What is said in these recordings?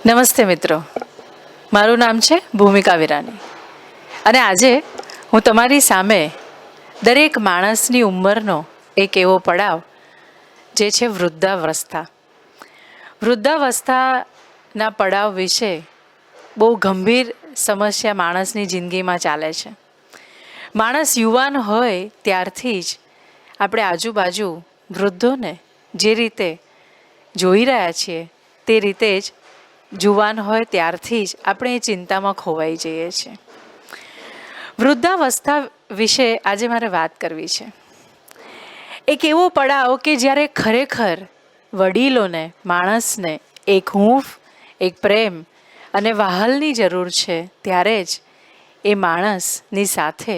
નમસ્તે મિત્રો, મારું નામ છે ભૂમિકા વિરાની અને આજે હું તમારી સામે દરેક માણસની ઉંમરનો એક એવો પડાવ જે છે વૃદ્ધાવસ્થા. વૃદ્ધાવસ્થાના પડાવ વિશે બહુ ગંભીર સમસ્યા માણસની જિંદગીમાં ચાલે છે. માણસ યુવાન હોય ત્યારથી જ આપણે આજુબાજુ વૃદ્ધોને જે રીતે જોઈ રહ્યા છીએ તે રીતે જ જુવાન હોય ત્યારથી જ આપણે એ ચિંતામાં ખોવાઈ જઈએ છીએ. વૃદ્ધાવસ્થા વિશે આજે મારે વાત કરવી છે. એક એવો પડાવ કે જ્યારે ખરેખર વડીલોને, માણસને એક હૂંફ, એક પ્રેમ અને વહાલની જરૂર છે, ત્યારે જ એ માણસની સાથે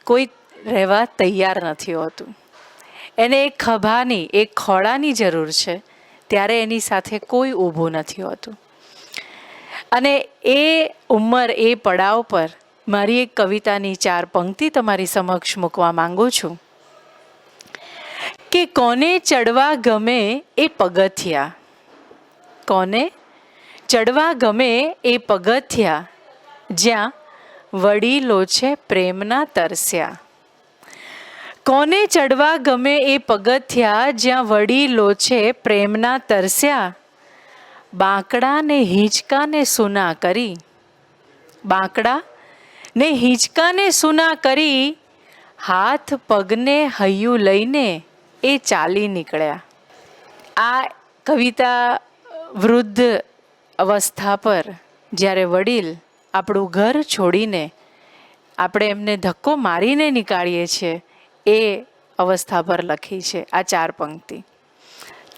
કોઈ રહેવા તૈયાર નથી હોતું. એને એક ખભાની, એક ખોળાની જરૂર છે, ત્યારે એની સાથે કોઈ ઊભું નથી હોતું. અને એ ઉંમર, એ પડાવ પર મારી એક કવિતાની 4 પંક્તિ તમારી સમક્ષ મૂકવા માંગુ છું કે કોને ચડવા ગમે એ પગથિયા, કોને ચડવા ગમે એ પગથિયા, જ્યાં વડીલો છે પ્રેમના તરસ્યા. કોને ચડવા ગમે એ પગથિયા, જ્યાં વડીલો છે પ્રેમના તરસ્યા. બાંકડા ને હિંચકાને સૂના કરી, બાંકડા ને હિંચકાને સૂના કરી, હાથ પગને હૈયું લઈને એ ચાલી નીકળ્યા. આ કવિતા વૃદ્ધ અવસ્થા પર, જ્યારે વડીલ આપણું ઘર છોડીને આપણે એમને ધક્કો મારીને નીકાળીએ છીએ, એ અવસ્થા પર લખી છે આ 4 પંક્તિ.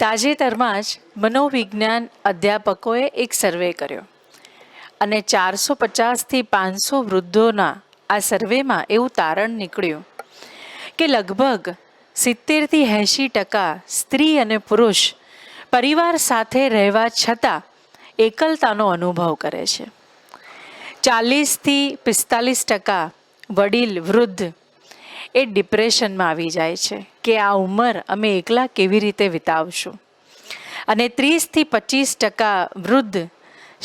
તાજેતરમાં જ મનોવિજ્ઞાન અધ્યાપકોએ એક સર્વે કર્યો અને 450થી 500 વૃદ્ધોના આ સર્વેમાં એવું તારણ નીકળ્યું કે લગભગ 70થી 80% સ્ત્રી અને પુરુષ પરિવાર સાથે રહેવા છતાં એકલતાનો અનુભવ કરે છે. 40થી 45% વડીલ વૃદ્ધ એ ડિપ્રેશનમાં આવી જાય છે કે આ ઉંમર અમે એકલા કેવી રીતે વિતાવશું. અને 30થી 25% વૃદ્ધ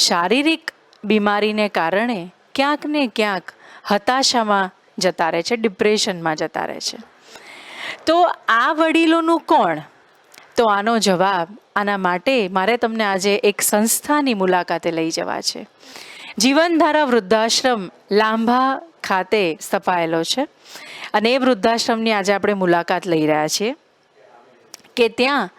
શારીરિક બીમારીને કારણે ક્યાંક ને ક્યાંક હતાશામાં જતા રહે છે, ડિપ્રેશનમાં જતા રહે છે. તો આ વડીલોનું કોણ? તો આનો જવાબ, આના માટે મારે તમને આજે એક સંસ્થાની મુલાકાતે લઈ જવા છે. જીવનધારા વૃદ્ધાશ્રમ લાંભા ખાતે સ્થપાયેલો છે અને એ વૃદ્ધાશ્રમની આજે આપણે મુલાકાત લઈ રહ્યા છીએ કે ત્યાં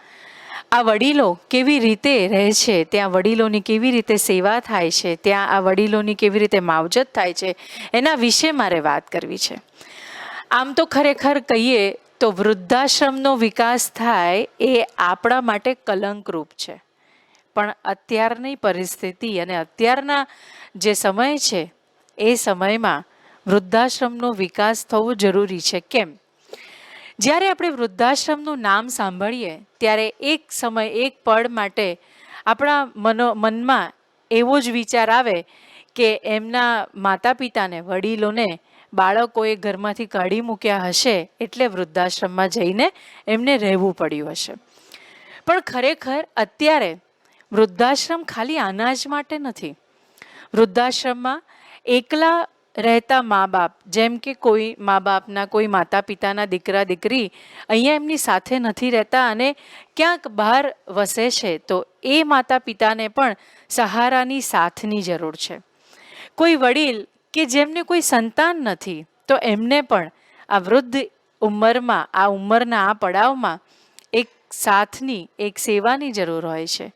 આ વડીલો કેવી રીતે રહે છે, ત્યાં વડીલોની કેવી રીતે સેવા થાય છે, ત્યાં આ વડીલોની કેવી રીતે માવજત થાય છે, એના વિશે મારે વાત કરવી છે. આમ તો ખરેખર કહીએ તો વૃદ્ધાશ્રમનો વિકાસ થાય એ આપણા માટે કલંકરૂપ છે, પણ અત્યારની પરિસ્થિતિ અને અત્યારના જે સમય છે એ સમયમાં વૃદ્ધાશ્રમનો વિકાસ થવો જરૂરી છે. કેમ? જ્યારે આપણે વૃદ્ધાશ્રમનું નામ સાંભળીએ ત્યારે એક સમય, એક પળ માટે આપણા મનમાં એવો જ વિચાર આવે કે એમના માતા પિતાને, વડીલોને બાળકોએ ઘરમાંથી કાઢી મૂક્યા હશે એટલે વૃદ્ધાશ્રમમાં જઈને એમને રહેવું પડ્યું હશે. પણ ખરેખર અત્યારે વૃદ્ધાશ્રમ ખાલી આના જ માટે નથી. વૃદ્ધાશ્રમમાં એકલા રહેતા મા બાપ, જેમ કે કોઈ મા બાપના, કોઈ માતા પિતાના દીકરા દીકરી અહીંયા એમની સાથે નથી રહેતા અને ક્યાંક બહાર વસે છે, તો એ માતા પિતાને પણ સહારાની સાથની જરૂર છે. કોઈ વડીલ કે જેમને કોઈ સંતાન નથી, તો એમને પણ આ વૃદ્ધ ઉંમરમાં, આ ઉંમરના આ પડાવમાં એક સાથની, એક સેવાની જરૂર હોય છે.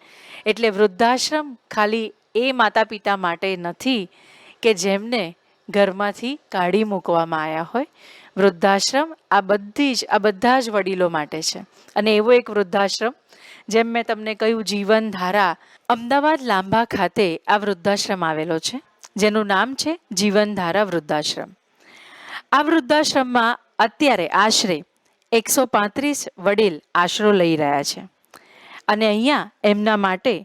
એટલે વૃદ્ધાશ્રમ ખાલી એ માતા પિતા માટે નથી કે જેમને ઘરમાંથી કાઢી મૂકવામાં આવ્યા હોય. વૃદ્ધાશ્રમ આ બધા જ વડીલો માટે છે. અને એવો એક વૃદ્ધાશ્રમ, જેમ મેં તમને કહ્યું, જીવનધારા અમદાવાદ લાંભા ખાતે આ વૃદ્ધાશ્રમ આવેલો છે, જેનું નામ છે જીવનધારા વૃદ્ધાશ્રમ. આ વૃદ્ધાશ્રમમાં અત્યારે આશરે 135 વડીલ આશરો લઈ રહ્યા છે અને અહીંયા એમના માટે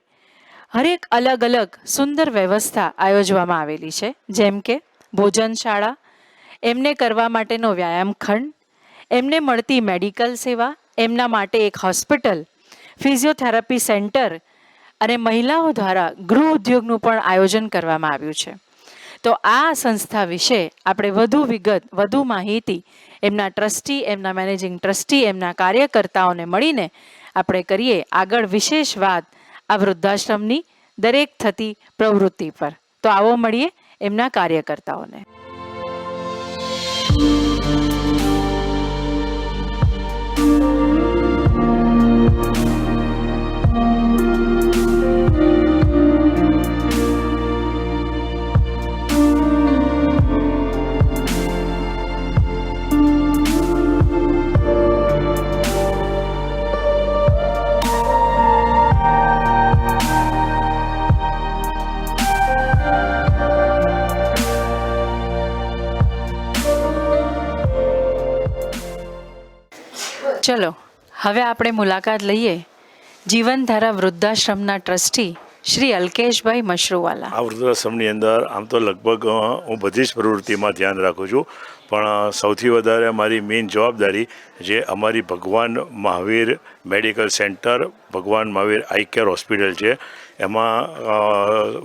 હરેક અલગ અલગ સુંદર વ્યવસ્થા આયોજવામાં આવેલી છે, જેમ કે ભોજનશાળા, એમને કરવા માટેનો વ્યાયામ ખંડ, એમને મળતી મેડિકલ સેવા, એમના માટે એક હોસ્પિટલ, ફિઝિયોથેરાપી સેન્ટર અને મહિલાઓ દ્વારા ગૃહ ઉદ્યોગનું પણ આયોજન કરવામાં આવ્યું છે. તો આ સંસ્થા વિશે આપણે વધુ વિગત, વધુ માહિતી એમના ટ્રસ્ટી, એમના મેનેજિંગ ટ્રસ્ટી, એમના કાર્યકર્તાઓને મળીને આપણે કરીએ આગળ વિશેષ વાત આ વૃદ્ધાશ્રમની દરેક થતી પ્રવૃત્તિ પર. તો આવો મળીએ એમના કાર્યકર્તાઓને. ચલો હવે આપણે મુલાકાત લઈએ જીવનધારા વૃદ્ધાશ્રમના ટ્રસ્ટી શ્રી અલ્કેશભાઈ મશરૂવાલા. આ વૃદ્ધાશ્રમની અંદર આમ તો લગભગ હું બધી જ પ્રવૃત્તિમાં ધ્યાન રાખું છું, પણ સૌથી વધારે મારી મેઇન જવાબદારી જે અમારી ભગવાન મહાવીર મેડિકલ સેન્ટર, ભગવાન મહાવીર આઈ કેર હોસ્પિટલ છે, એમાં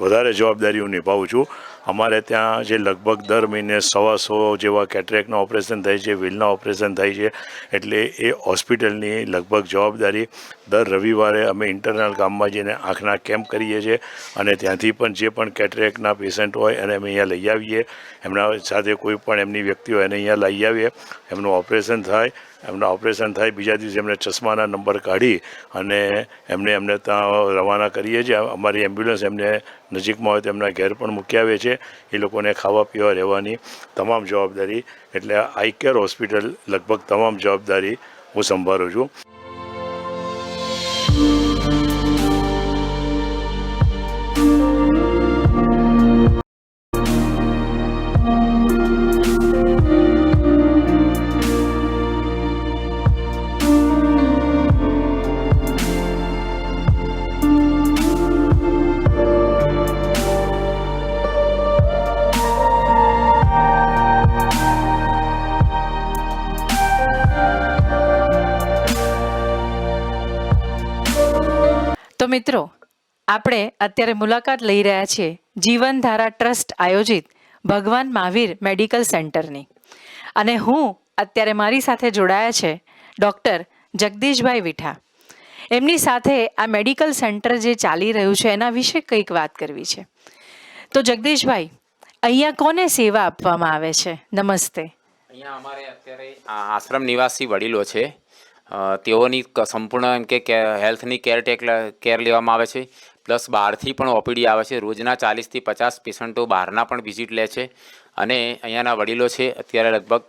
વધારે જવાબદારી હું નિભાવું છું. અમારે ત્યાં જે લગભગ દર મહિને 100 જેવા કેટરેક્ટના ઓપરેશન થાય છે, વ્હીલના ઓપરેશન થાય છે, એટલે એ હોસ્પિટલની લગભગ જવાબદારી દર રવિવારે અમે ઇન્ટરનલ ગામમાં જઈને આંખના કેમ્પ કરીએ છીએ અને ત્યાંથી પણ જે પણ કેટરેક્ટના પેશન્ટ હોય એને અમે અહીંયા લઈ આવીએ. એમના સાથે કોઈ પણ એમની વ્યક્તિ હોય એને અહીંયા લઈ આવીએ, એમનું ઓપરેશન થાય. એમના ઓપરેશન થાય બીજા દિવસે એમને ચશ્માના નંબર કાઢી અને એમને ત્યાં રવાના કરીએ છીએ. અમારી એમ્બ્યુલન્સ એમને નજીકમાં હોય તો એમના ઘેર પણ મૂકી આવે છે. એ લોકોને ખાવા પીવા રહેવાની તમામ જવાબદારી, એટલે આઈ કેર હોસ્પિટલ લગભગ તમામ જવાબદારી હું સંભાળું છું. તો મિત્રો, આપણે અત્યારે મુલાકાત લઈ રહ્યા છીએ જીવનધારા ટ્રસ્ટ આયોજિત ભગવાન મહાવીર મેડિકલ સેન્ટરની, અને હું અત્યારે મારી સાથે જોડાયા છે ડૉક્ટર જગદીશભાઈ વિઠા. એમની સાથે આ મેડિકલ સેન્ટર જે ચાલી રહ્યું છે એના વિશે કંઈક વાત કરવી છે. તો જગદીશભાઈ, અહીંયા કોને સેવા આપવામાં આવે છે? નમસ્તે. અહીંયા અમારે અત્યારે આશ્રમ નિવાસી વડીલો છે, તેઓની સંપૂર્ણ એમ કે હેલ્થની કેર લેવામાં આવે છે. પ્લસ બહારથી પણ ઓપીડી આવે છે. રોજના 40 થી 50 પેશન્ટો બહારના પણ વિઝિટ લે છે. અને અહીંયાના વડીલો છે અત્યારે લગભગ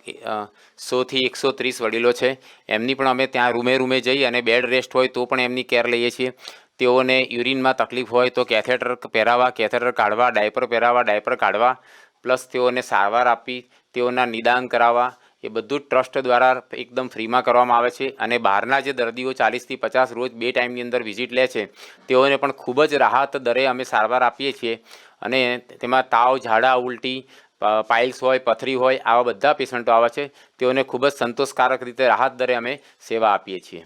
100 થી 130 વડીલો છે. એમની પણ અમે ત્યાં રૂમે જઈ અને બેડ રેસ્ટ હોય તો પણ એમની કેર લઈએ છીએ. તેઓને યુરિનમાં તકલીફ હોય તો કેથેટર પહેરાવવા, કેથેટર કાઢવા, ડાયપર પહેરાવવા, ડાયપર કાઢવા, પ્લસ તેઓને સારવાર આપી, તેઓના નિદાન કરાવવા, એ બધું ટ્રસ્ટ દ્વારા એકદમ ફ્રીમાં કરવામાં આવે છે. અને બહારના જે દર્દીઓ 40 થી 50 રોજ 2 ટાઈમની અંદર વિઝિટ લે છે, તેઓને પણ ખૂબ જ રાહત દરે અમે સારવાર આપીએ છીએ. અને તેમાં તાવ, ઝાડા, ઉલટી, પાઇલ્સ હોય, પથરી હોય, આવા બધા પેશન્ટો આવે છે. તેઓને ખૂબ જ સંતોષકારક રીતે રાહત દરે અમે સેવા આપીએ છીએ.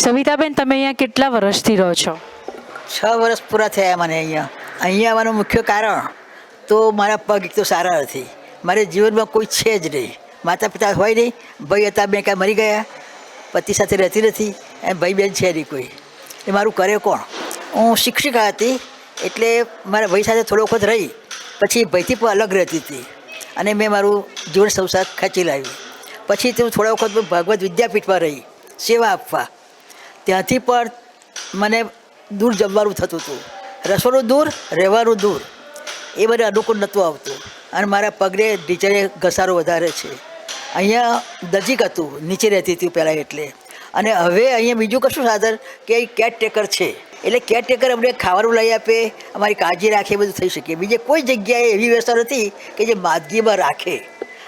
સવિતાબેન, તમે અહીંયા કેટલા વર્ષથી રહો છો? 6 વર્ષ પૂરા થયા મને અહીંયા આવવાનું મુખ્ય કારણ તો મારા પગ એક તો સારા નથી. મારે જીવનમાં કોઈ છે જ નહીં. માતા પિતા હોય નહીં, ભાઈ હતા, બે કાંઈ મરી ગયા, પતિ સાથે રહેતી નથી, એમ ભાઈ બહેન છે નહીં કોઈ. એ મારું કરે કોણ? હું શિક્ષિકા હતી, એટલે મારા ભાઈ સાથે થોડો વખત રહી, પછી ભાઈથી પણ અલગ રહેતી હતી અને મેં મારું જીવન સંસાર ખેંચી લાવ્યું. પછી હું થોડા વખત ભાગવત વિદ્યાપીઠમાં રહી સેવા આપવા. ત્યાંથી પણ મને દૂર જમવાનું થતું હતું, રસોડું દૂર, રહેવાનું દૂર, એ બધે અનુકૂળ નહોતું આવતું. અને મારા પગને નીચે ઘસારો વધારે છે. અહીંયા નજીક હતું, નીચે રહેતી હતી પહેલાં, એટલે અને હવે અહીંયા બીજું કશું સાધન કે કેરટેકર છે, એટલે કેરટેકર અમને ખાવાનું લઈ આપે, અમારી કાળજી રાખે, બધું થઈ શકે. બીજે કોઈ જગ્યાએ એવી વ્યવસ્થા નથી કે જે માદગીમાં રાખે.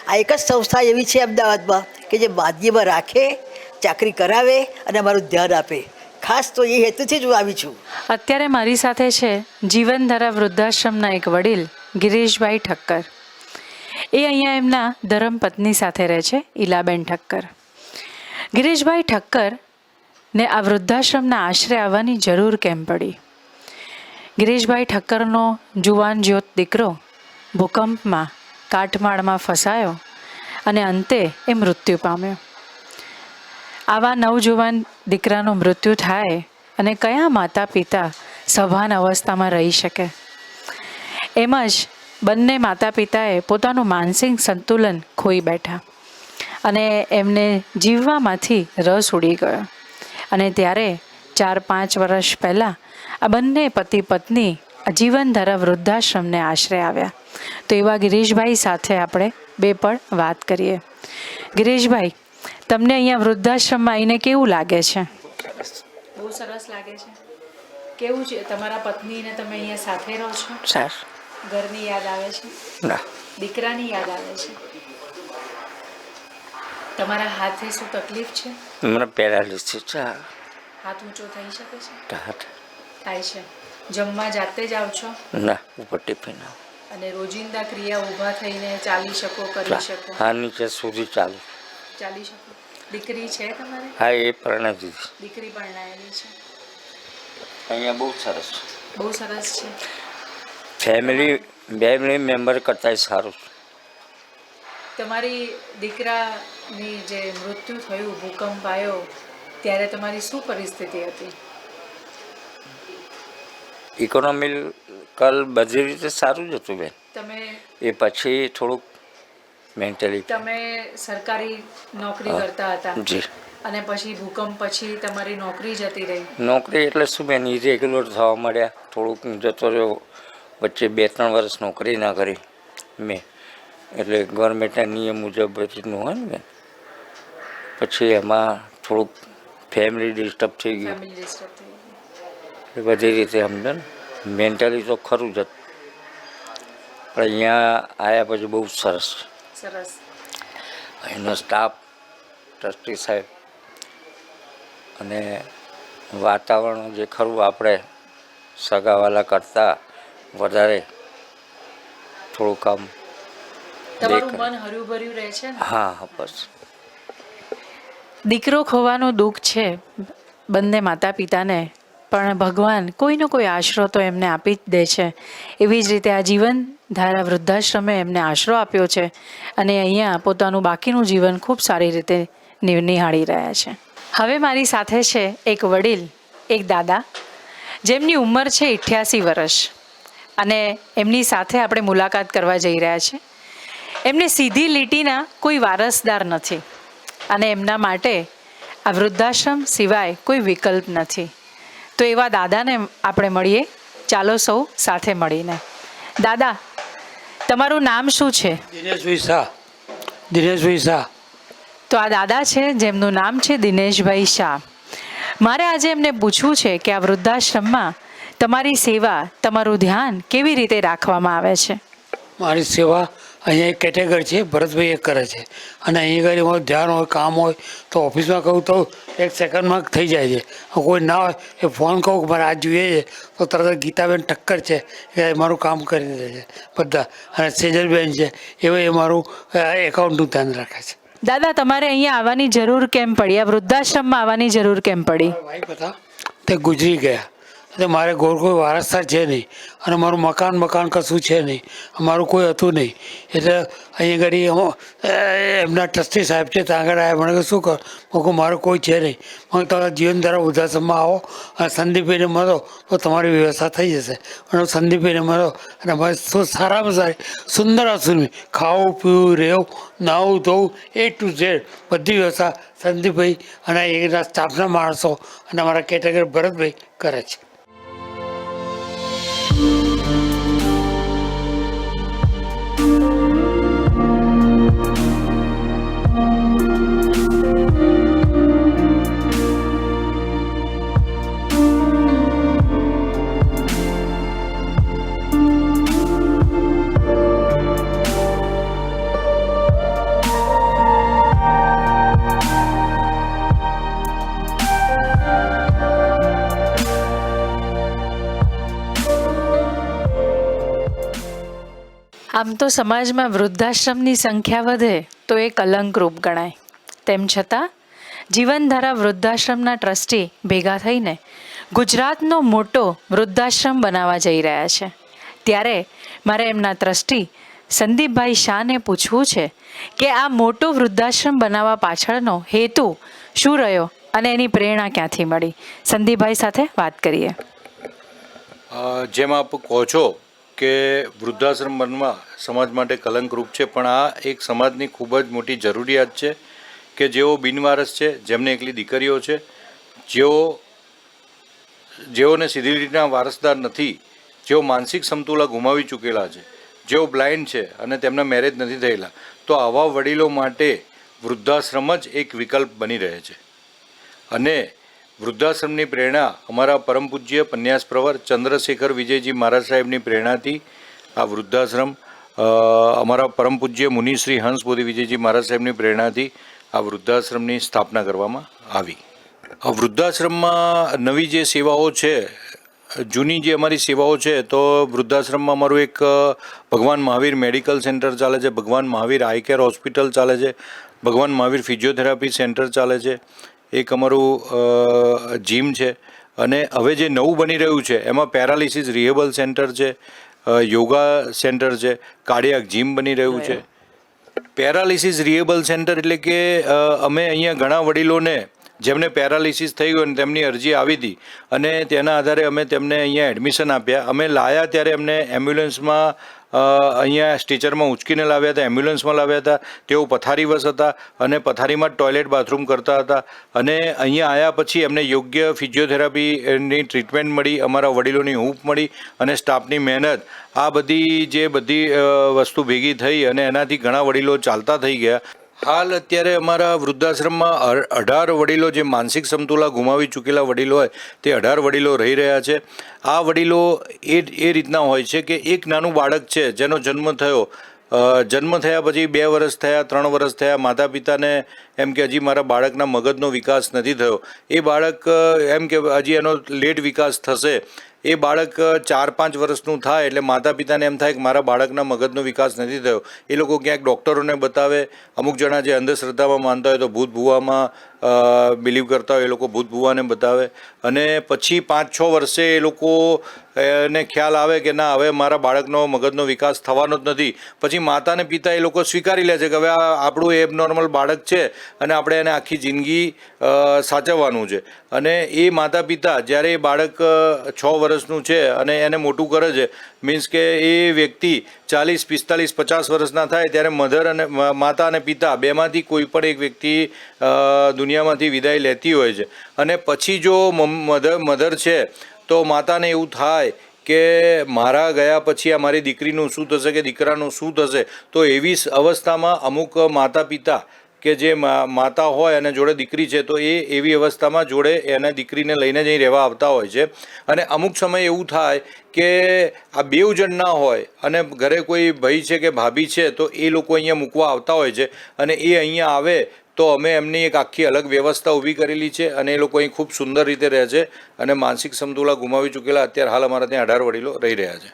આ એક જ સંસ્થા એવી છે અમદાવાદમાં કે જે માદગીમાં રાખે, ચાકરી કરાવે અને અમારું ધ્યાન આપે. ખાસ તો એ હેતુથી જ હું આવી છું. અત્યારે મારી સાથે છે જીવનધારા વૃદ્ધાશ્રમના એક વડીલ ગિરીશભાઈ ઠક્કર. એ અહીંયા એમના ધર્મપત્ની સાથે રહે છે, ઈલાબેન ઠક્કર. ગિરીશભાઈ ઠક્કરને આ વૃદ્ધાશ્રમના આશરે આવવાની જરૂર કેમ પડી? ગિરીશભાઈ ઠક્કરનો જુવાન જ્યોત દીકરો ભૂકંપમાં કાટમાળમાં ફસાયો અને અંતે એ મૃત્યુ પામ્યો. આવા નવજુવાન દીકરાનું મૃત્યુ થાય અને કયા માતા પિતા સભાન અવસ્થામાં રહી શકે? એમ જ બંને માતા પિતાએ પોતાનું માનસિક સંતુલન ખોઈ બેઠા અને એમને જીવવામાંથી રસ ઉડી ગયો. અને ત્યારે 4-5 વર્ષ પહેલાં આ બંને પતિ પત્ની જીવનધારા વૃદ્ધાશ્રમને આશરે આવ્યા. તો એવા ગિરીશભાઈ સાથે આપણે બે પણ વાત કરીએ. ગિરીશભાઈ, તમને અહીંયા વૃદ્ધાશ્રમમાં આવીને કેવું લાગે છે? બહુ સરસ લાગે છે. કેવું છે તમારા પત્નીને તમે અહીંયા સાથે રહો છો? સાસ ઘરની યાદ આવે છે? ના દીકરાની યાદ આવે છે? તમારા હાથે શું તકલીફ છે? મને પેરાલિસિસ છે. હાથ ઊંચો થઈ શકે છે? હાથ થાય છે. જમવા જાતે જ આવ છો? ના ઉપર ટિફિન અને રોજિંદા ક્રિયા ઊભા થઈને ચાલી શકો, કરી શકો? હા નીચે સુધી ચાલુ. ચાલી શકો. દીકરી છે તમારે? હા એ પરણાવી દીધી. દીકરી પરણાયેલી છે. અહીંયા બહુ સરસ બહુ સરસ છે. ફેમિલી મેમ્બર કરતાં સારું. તમારી દીકરાની જે મૃત્યુ થયું, ભૂકંપ આવ્યો, ત્યારે તમારી શું પરિસ્થિતિ હતી? ઇકોનોમિકલ બધી રીતે સારું જ હતું બેન. તમે એ પછી થોડુંક મેન્ટલી. તમે સરકારી નોકરી કરતા હતા જી. અને પછી ભૂકંપ પછી તમારી નોકરી જતી રહી. નોકરી એટલે શું બેન, ઇરેગ્યુલર થવા મળ્યા. થોડુંક જતો રહ્યો, વચ્ચે 2-3 વર્ષ નોકરી ના કરી મેં, એટલે ગવર્મેન્ટના નિયમ મુજબ રીતનું હોય ને બેન. પછી એમાં થોડુંક ફેમિલી ડિસ્ટર્બ થઈ ગયું. ફેમિલી ડિસ્ટર્બ થઈ ગઈ. એ બધી રીતે સમજો ને, મેન્ટલી તો ખરું જ હતું. પણ અહીંયા આવ્યા પછી બહુ સરસ. સરસ. અહીંનો સ્ટાફ, ટ્રસ્ટી સાહેબ અને વાતાવરણ જે ખરું આપણે સગાવાલા કરતાં વધારે થોડું કામ. તમારું મન હર્યું ભર્યું રહે છે ને? હા બસ. દીકરો ખોવાનું દુઃખ છે બંને માતા પિતાને, પણ ભગવાન કોઈનો કોઈ આશરો તો એમને આપી જ દે છે. એવી જ રીતે આ જીવન ધારા વૃદ્ધાશ્રમે એમને આશરો આપ્યો છે અને અહીંયા પોતાનું બાકીનું જીવન ખૂબ સારી રીતે નિહાળી રહ્યા છે. હવે મારી સાથે છે એક વડીલ, એક દાદા, જેમની ઉંમર છે 88 વર્ષ અને એમની સાથે આપણે મુલાકાત કરવા જઈ રહ્યા છે. એમને સીધી લીટીના કોઈ વારસદાર નથી અને એમના માટે આ વૃદ્ધાશ્રમ સિવાય કોઈ વિકલ્પ નથી. તો એવા દાદાને આપણે મળીએ. ચાલો સૌ સાથે મળીને. દાદા, તમારું નામ શું છે? દિનેશભાઈ શાહ. દિનેશભાઈ શાહ. તો આ દાદા છે જેમનું નામ છે દિનેશભાઈ શાહ. મારે આજે એમને પૂછવું છે કે આ વૃદ્ધાશ્રમમાં તમારી સેવા, તમારું ધ્યાન કેવી રીતે રાખવામાં આવે છે? મારી સેવા અહીંયા એક કેટેગરી છે, ભરતભાઈ એક કરે છે. અને અહીં આગળ મારું ધ્યાન હોય, કામ હોય તો ઓફિસમાં કહું તો 1 સેકન્ડમાં થઈ જાય છે. કોઈ ના હોય એ ફોન કહું કે મારે આ જોઈએ છે તો તરત જ ગીતાબેન ઠક્કર છે એ મારું કામ કરી દે છે બધા. અને સેજલબેન છે એ મારું એકાઉન્ટનું ધ્યાન રાખે છે. દાદા, તમારે અહીંયા આવવાની જરૂર કેમ પડી? આ વૃદ્ધાશ્રમમાં આવવાની જરૂર કેમ પડી? ભાઈ બધા તે ગુજરી ગયા એટલે મારે કોઈ વારસદાર છે નહીં અને મારું મકાન કશું છે નહીં, અમારું કોઈ હતું નહીં. એટલે અહીં આગળ એમના ટ્રસ્ટી સાહેબ છે ત્યાં આગળ આવ્યા. મને કે શું કર? હું કહું મારું કોઈ છે નહીં. મને તમારા જીવનધારા વૃદ્ધાશ્રમમાં આવો અને સંદીપભાઈને મળો તો તમારી વ્યવસ્થા થઈ જશે. અને સંદીપભાઈને મળો અને અમારે શું સારામાં સારી સુંદર અસુરમી ખાવું પીવું રહેવું નાહવું ધોવું A to Z બધી વ્યવસ્થા સંદીપભાઈ અને એના સ્ટાફના માણસો અને અમારા કેટેગરી ભરતભાઈ કરે છે. આમ તો સમાજમાં વૃદ્ધાશ્રમની સંખ્યા વધે તો એ કલંકરૂપ ગણાય. તેમ છતાં જીવનધારા વૃદ્ધાશ્રમના ટ્રસ્ટી ભેગા થઈને ગુજરાતનો મોટો વૃદ્ધાશ્રમ બનાવવા જઈ રહ્યા છે. ત્યારે મારે એમના ટ્રસ્ટી સંદીપભાઈ શાહને પૂછવું છે કે આ મોટો વૃદ્ધાશ્રમ બનાવવા પાછળનો હેતુ શું રહ્યો અને એની પ્રેરણા ક્યાંથી મળી. સંદીપભાઈ સાથે વાત કરીએ. જેમ આપ કહો છો કે વૃદ્ધાશ્રમ બનવા સમાજ માટે કલંકરૂપ છે, પણ આ એક સમાજની ખૂબ જ મોટી જરૂરિયાત છે કે જેઓ બિનવારસ છે, જેમને એકલી દીકરીઓ છે, જેઓને સીધી રીતના વારસદાર નથી, જેઓ માનસિક સમતુલા ગુમાવી ચૂકેલા છે, જેઓ બ્લાઇન્ડ છે અને તેમના મેરેજ નથી થયેલા, તો આવા વડીલો માટે વૃદ્ધાશ્રમ જ એક વિકલ્પ બની રહે છે. અને વૃદ્ધાશ્રમની પ્રેરણા અમારા પરમ પૂજ્ય પન્યાસ પ્રવર ચંદ્રશેખર વિજયજી મહારાજ સાહેબની પ્રેરણાથી આ વૃદ્ધાશ્રમ અમારા પરમ પૂજ્ય મુનિ શ્રી હંસ બોધી વિજયજી મહારાજ સાહેબની પ્રેરણાથી આ વૃદ્ધાશ્રમની સ્થાપના કરવામાં આવી. વૃદ્ધાશ્રમમાં નવી જે સેવાઓ છે, જૂની જે અમારી સેવાઓ છે, તો વૃદ્ધાશ્રમમાં અમારું એક ભગવાન મહાવીર મેડિકલ સેન્ટર ચાલે છે, ભગવાન મહાવીર આઈ કેર હોસ્પિટલ ચાલે છે, ભગવાન મહાવીર ફિઝિયોથેરાપી સેન્ટર ચાલે છે, એક અમારું જીમ છે, અને હવે જે નવું બની રહ્યું છે એમાં પેરાલિસિસ રિહેબલ સેન્ટર છે, યોગા સેન્ટર છે, કાર્ડિયાક જીમ બની રહ્યું છે. પેરાલિસિસ રિહેબલ સેન્ટર એટલે કે અમે અહીંયા ઘણા વડીલોને જેમને પેરાલિસિસ થઈ ગયું અને તેમની અરજી આવી હતી અને તેના આધારે અમે તેમને અહીંયા એડમિશન આપ્યા. અમે લાયા ત્યારે એમને એમ્બ્યુલન્સમાં અહીંયા સ્ટીચરમાં ઉંચકીને લાવ્યા હતા, એમ્બ્યુલન્સમાં લાવ્યા હતા. તેઓ પથારીવશ હતા અને પથારીમાં જ ટોયલેટ બાથરૂમ કરતા હતા. અને અહીંયા આવ્યા પછી એમને યોગ્ય ફિઝિયોથેરાપીની ટ્રીટમેન્ટ મળી, અમારા વડીલોની હૂંફ મળી અને સ્ટાફની મહેનત, આ બધી વસ્તુ ભેગી થઈ અને એનાથી ઘણા વડીલો ચાલતા થઈ ગયા. હાલ અત્યારે અમારા વૃદ્ધાશ્રમમાં 18 વડીલો, જે માનસિક સમતુલા ગુમાવી ચૂકેલા વડીલો હોય તે 18 વડીલો રહી રહ્યા છે. આ વડીલો એ રીતના હોય છે કે એક નાનું બાળક છે જેનો જન્મ થયો, જન્મ થયા પછી 2 વર્ષ થયા, 3 વર્ષ થયા, માતા પિતાને એમ કે હજી મારા બાળકના મગજનો વિકાસ નથી થયો, એ બાળક એમ કે હજી એનો લેટ વિકાસ થશે. એ બાળક 4-5 વર્ષનું થાય એટલે માતા પિતાને એમ થાય કે મારા બાળકના મગજનો વિકાસ નથી થયો. એ લોકો ક્યાંક ડૉક્ટરોને બતાવે. અમુક જણા જે અંધશ્રદ્ધામાં માનતા હોય તો ભૂત ભૂવામાં બિલીવ કરતા હોય, એ લોકો ભૂત ભૂવાને બતાવે. અને પછી 5-6 વર્ષે એ લોકો ને ખ્યાલ આવે કે ના, હવે મારા બાળકનો મગજનો વિકાસ થવાનો જ નથી. પછી માતા અને પિતા એ લોકો સ્વીકારી લે છે કે હવે આ આપણું એબનોર્મલ બાળક છે અને આપણે એને આખી જિંદગી સાચવવાનું છે. અને એ માતા પિતા જ્યારે એ બાળક 6 વર્ષનું છે અને એને મોટું કરે છે, મીન્સ કે એ વ્યક્તિ 40, 45, 50 વર્ષના થાય ત્યારે માતા અને પિતા બેમાંથી કોઈ પણ એક વ્યક્તિ દુનિયામાંથી વિદાય લેતી હોય છે. અને પછી જો મધર છે તો માતાને એવું થાય કે મારા ગયા પછી આ મારી દીકરીનું શું થશે કે દીકરાનું શું થશે. તો એવી અવસ્થામાં અમુક માતા પિતા કે જે માતા હોય અને જોડે દીકરી છે તો એ એવી અવસ્થામાં જોડે એને દીકરીને લઈને જઈ રહેવા આવતા હોય છે. અને અમુક સમય એવું થાય કે આ બેઉ જણ ના હોય અને ઘરે કોઈ ભાઈ છે કે ભાભી છે તો એ લોકો અહીંયા મૂકવા આવતા હોય છે. અને એ અહીંયા આવે તો અમે એમની એક આખી અલગ વ્યવસ્થા ઊભી કરેલી છે અને એ લોકો અહીં ખૂબ સુંદર રીતે રહે છે. અને માનસિક સમતુલા ગુમાવી ચૂકેલા અત્યારે હાલ અમારા ત્યાં 18 વડીલો રહી રહ્યા છે.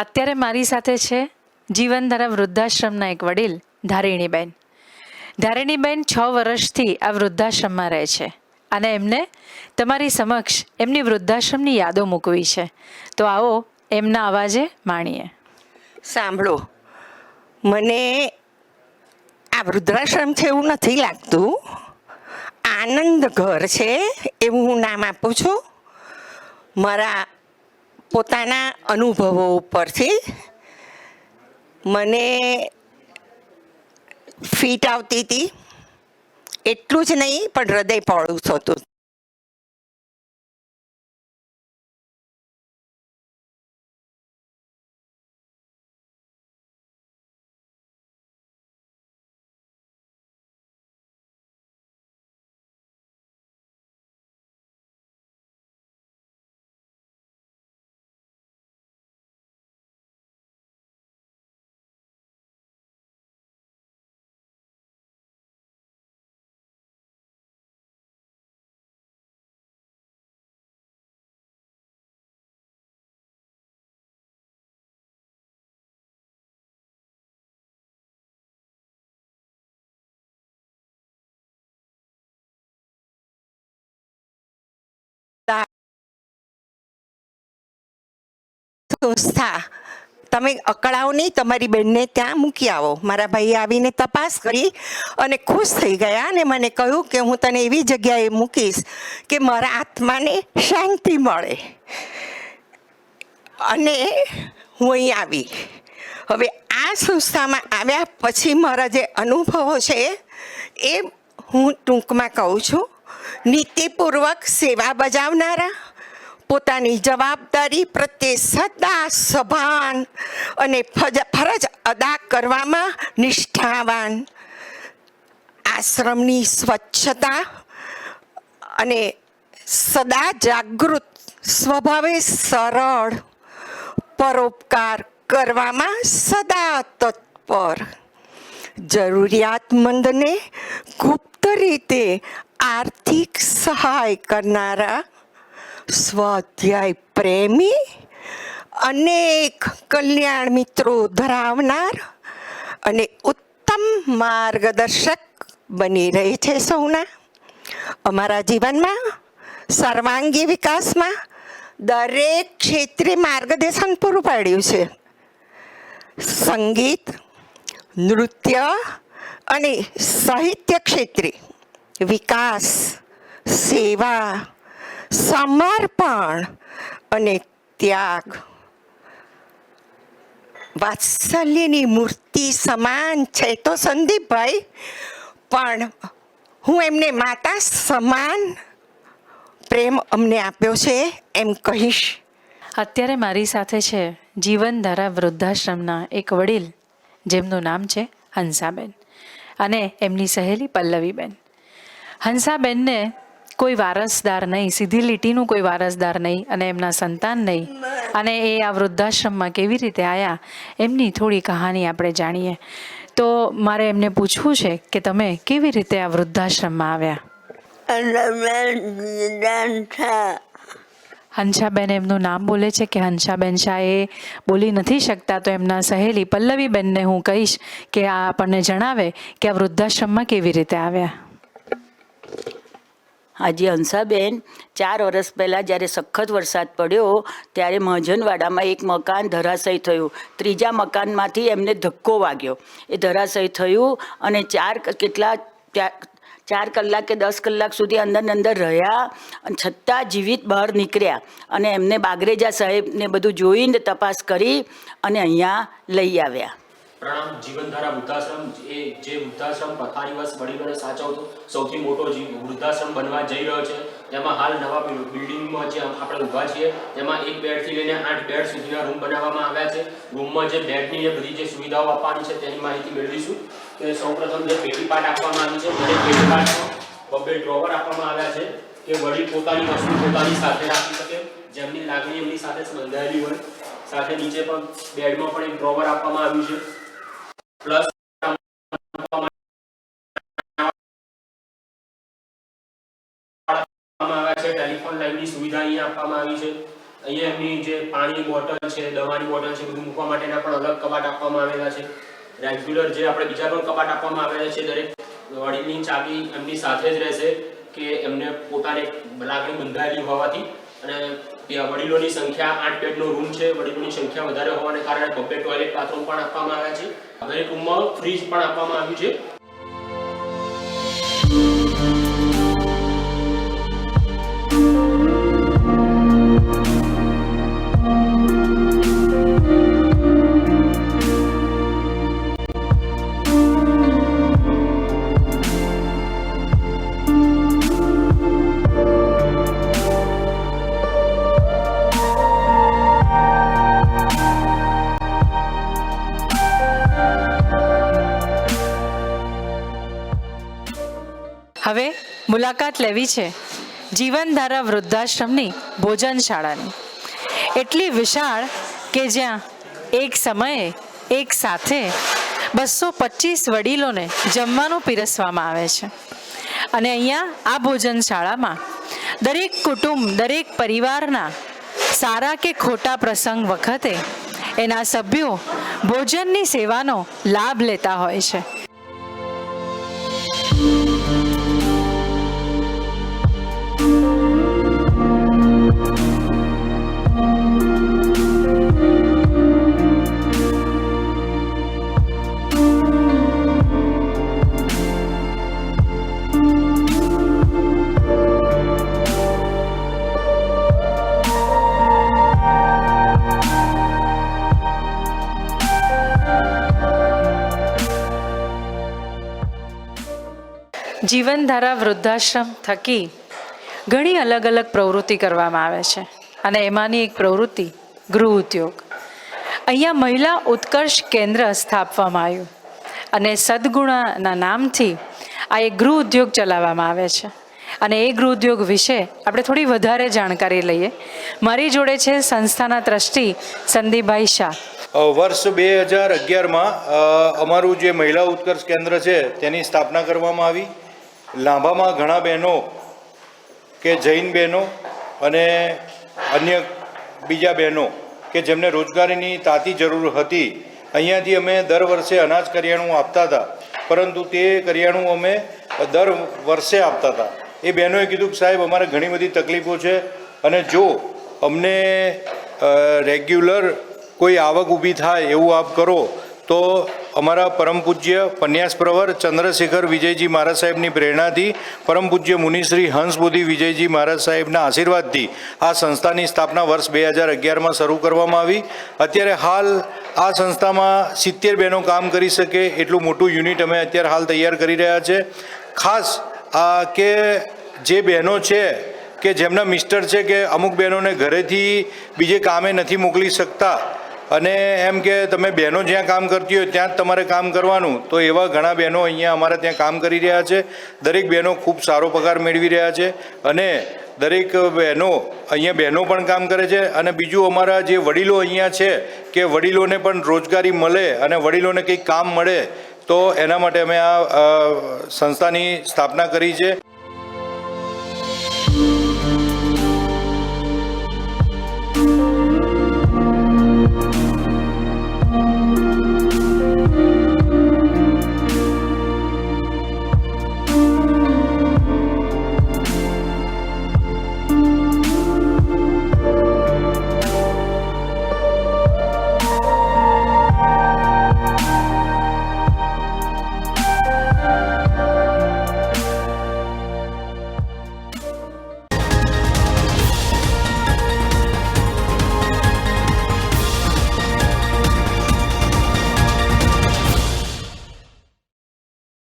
અત્યારે મારી સાથે છે જીવનધારા વૃદ્ધાશ્રમના એક વડીલ ધારિણીબેન. ધારિણીબેન 6 વર્ષથી આ વૃદ્ધાશ્રમમાં રહે છે અને એમને તમારી સમક્ષ એમની વૃદ્ધાશ્રમની યાદો મૂકવી છે. તો આવો એમના અવાજે માણીએ. સાંભળો, મને આ વૃદ્ધાશ્રમ છે એવું નથી લાગતું, આનંદ ઘર છે એવું હું નામ આપું છું. મારા પોતાના અનુભવો ઉપરથી મને ફીટ આવતી હતી, એટલું જ નહીં પણ હૃદય પહોળું થતું. સંસ્થા તમે અકળાવો નહીં, તમારી બેનને ત્યાં મૂકી આવો. મારા ભાઈએ આવીને તપાસ કરી અને ખુશ થઈ ગયા અને મને કહ્યું કે હું તને એવી જગ્યાએ મૂકીશ કે મારા આત્માને શાંતિ મળે. અને હું અહીં આવી. હવે આ સંસ્થામાં આવ્યા પછી મારા જે અનુભવો છે એ હું ટૂંકમાં કહું છું. નીતિપૂર્વક સેવા બજાવનારા, પોતાની જવાબદારી પ્રત્યે સદા સભાન અને ફરજ અદા કરવામાં નિષ્ઠાવાન, આશ્રમની સ્વચ્છતા અને સદા જાગૃત, સ્વભાવે સરળ, પરોપકાર કરવામાં સદા તત્પર, જરૂરિયાતમંદને ગુપ્ત રીતે આર્થિક સહાય કરનારા, સ્વાધ્યાય પ્રેમી, અનેક કલ્યાણ મિત્રો ધરાવનાર અને ઉત્તમ માર્ગદર્શક બની રહે છે સૌના. અમારા જીવનમાં સર્વાંગી વિકાસમાં દરેક ક્ષેત્રે માર્ગદર્શન પૂરું પાડ્યું છે. સંગીત, નૃત્ય અને સાહિત્ય ક્ષેત્રે વિકાસ, સેવા, સમર્પણ અને ત્યાગ, વાત્સલ્યની મૂર્તિ સમાન છે તો સંદીપભાઈ, પણ હું એમને માતા સમાન પ્રેમ અમને આપ્યો છે એમ કહીશ. અત્યારે મારી સાથે છે જીવનધારા વૃદ્ધાશ્રમના એક વડીલ, જેમનું નામ છે હંસાબેન, અને એમની સહેલી પલ્લવીબેન. હંસાબેનને કોઈ વારસદાર નહીં, સીધી લીટીનું કોઈ વારસદાર નહીં અને એમના સંતાન નહીં, અને એ આ વૃદ્ધાશ્રમમાં કેવી રીતે આવ્યા એમની થોડી કહાની આપણે જાણીએ. તો મારે એમને પૂછવું છે કે તમે કેવી રીતે આ વૃદ્ધાશ્રમમાં આવ્યા? હંસાબેન એમનું નામ બોલે છે કે હંસાબેન શાહ. એ બોલી નથી શકતા, તો એમના સહેલી પલ્લવીબેનને હું કહીશ કે આ આપણને જણાવે કે આ વૃદ્ધાશ્રમમાં કેવી રીતે આવ્યા. હાજી હંસાબેન 4 વર્ષ પહેલાં જ્યારે સખત વરસાદ પડ્યો ત્યારે મહાજનવાડામાં એક મકાન ધરાશયી થયું. ત્રીજા મકાનમાંથી એમને ધક્કો વાગ્યો, એ ધરાશયી થયું અને 4 કલાક કે 10 કલાક સુધી અંદર રહ્યા અને છતાં જીવિત બહાર નીકળ્યા. અને એમને બાગરેજા સાહેબને બધું જોઈને તપાસ કરી અને અહીંયા લઈ આવ્યા. પ્રણામ. જીવનધારા વૃદ્ધાશ્રમ એ જે વૃદ્ધાશ્રમ પથારીવશ વડીલોને સાચવતો સૌથી મોટો વૃદ્ધાશ્રમ બનવા જઈ રહ્યો છે. તેમાં હાલ નવા બિલ્ડિંગમાં જે આપણે ઊભા છીએ તેમાં 1 બેડથી લઈને 8 બેડ સુધીના રૂમ બનાવવામાં આવ્યા છે. રૂમમાં જે બેડની જે બધી જે સુવિધાઓ આપવાની છે તેની માહિતી મેળવીશું. કે સૌપ્રથમ જે પેટીપાટ આપવામાં આવી છે, દરેક પેટીપાટમાં 2 ડ્રોવર આપવામાં આવ્યા છે કે વડીલ પોતાની વસ્તુ પોતાની સાથે રાખી શકે, જેમની લાગણી એમની સાથે બંધાયેલી હોય. સાથે નીચે પણ બેડમાં પણ એક ડ્રોવર આપવામાં આવ્યું છે. પ્લસ ટેલિફોન લાઈનની સુવિધા અહીંયા આપવામાં આવી છે. અહીંયા એમની જે પાણીની બોટલ છે, દવાની બોટલ છે, બધું મૂકવા માટેના પણ અલગ કબાટ આપવામાં આવેલા છે. રેગ્યુલર જે આપણે બીજા પણ કબાટ આપવામાં આવેલા છે. દરેક વડીલની ચાવી એમની સાથે જ રહેશે કે એમને પોતાને લાગણી બંધાયેલી હોવાથી. અને વડીલોની સંખ્યા 8 બેડનો રૂમ છે. વડીલોની સંખ્યા વધારે હોવાને કારણે 2 ટોયલેટ બાથરૂમ પણ આપવામાં આવ્યા છે. દરેક રૂમમાં ફ્રીજ પણ આપવામાં આવ્યું છે. હવે મુલાકાત લેવી છે જીવનધારા વૃદ્ધાશ્રમની ભોજનશાળાની. એટલી વિશાળ કે જ્યાં એક સમયે એક સાથે 225 વડીલોને જમવાનું પીરસવામાં આવે છે. અને અહીંયા આ ભોજનશાળામાં દરેક કુટુંબ, દરેક પરિવારના સારા કે ખોટા પ્રસંગ વખતે એના સભ્યો ભોજનની સેવાનો લાભ લેતા હોય છે. જીવનધારા વૃદ્ધાશ્રમ થકી ઘણી અલગ અલગ પ્રવૃત્તિ કરવામાં આવે છે અને એમાંની એક પ્રવૃત્તિ ગૃહ ઉદ્યોગ. અહીંયા મહિલા ઉત્કર્ષ કેન્દ્ર સ્થાપવામાં આવ્યું અને સદગુણાના નામથી આ એક ગૃહ ઉદ્યોગ ચલાવવામાં આવે છે. અને એ ગૃહ ઉદ્યોગ વિશે આપણે થોડી વધારે જાણકારી લઈએ. મારી જોડે છે સંસ્થાના ટ્રસ્ટી સંદીપભાઈ શાહ. વર્ષ 2011માં અમારું જે મહિલા ઉત્કર્ષ કેન્દ્ર છે તેની સ્થાપના કરવામાં આવી. લાંભામાં ઘણા બહેનો કે જૈન બહેનો અને અન્ય બીજા બહેનો કે જેમને રોજગારીની તાતી જરૂર હતી, અહીંયાથી અમે દર વર્ષે અનાજ કરિયાણું આપતા હતા, પરંતુ તે કરિયાણું અમે દર વર્ષે આપતા હતા. એ બહેનોએ કીધું કે સાહેબ અમારે ઘણી બધી તકલીફો છે અને જો અમને રેગ્યુલર કોઈ આવક ઊભી થાય એવું આપ કરો તો અમારા પરમ પૂજ્ય પન્યાસપ્રવર ચંદ્રશેખર વિજયજી મહારાજ સાહેબની પ્રેરણાથી, પરમ પૂજ્ય મુનિશ્રી હંસબોધી વિજયજી મહારાજ સાહેબના આશીર્વાદથી આ સંસ્થાની સ્થાપના વર્ષ 2011માં શરૂ કરવામાં આવી. અત્યારે હાલ આ સંસ્થામાં 70 બહેનો કામ કરી શકે એટલું મોટું યુનિટ અમે અત્યારે હાલ તૈયાર કરી રહ્યા છે. ખાસ કે જે બહેનો છે કે જેમના મિસ્ટર છે કે અમુક બહેનોને ઘરેથી બીજે કામે નથી મોકલી શકતા અને એમ કે તમે બહેનો જ્યાં કામ કરતી હોય ત્યાં જ તમારે કામ કરવાનું, તો એવા ઘણા બહેનો અહીંયા અમારા ત્યાં કામ કરી રહ્યા છે. દરેક બહેનો ખૂબ સારો પગાર મેળવી રહ્યા છે અને દરેક બહેનો અહીંયા બહેનો પણ કામ કરે છે. અને બીજું અમારા જે વડીલો અહીંયા છે કે વડીલોને પણ રોજગારી મળે અને વડીલોને કંઈક કામ મળે, તો એના માટે અમે આ સંસ્થાની સ્થાપના કરી છે.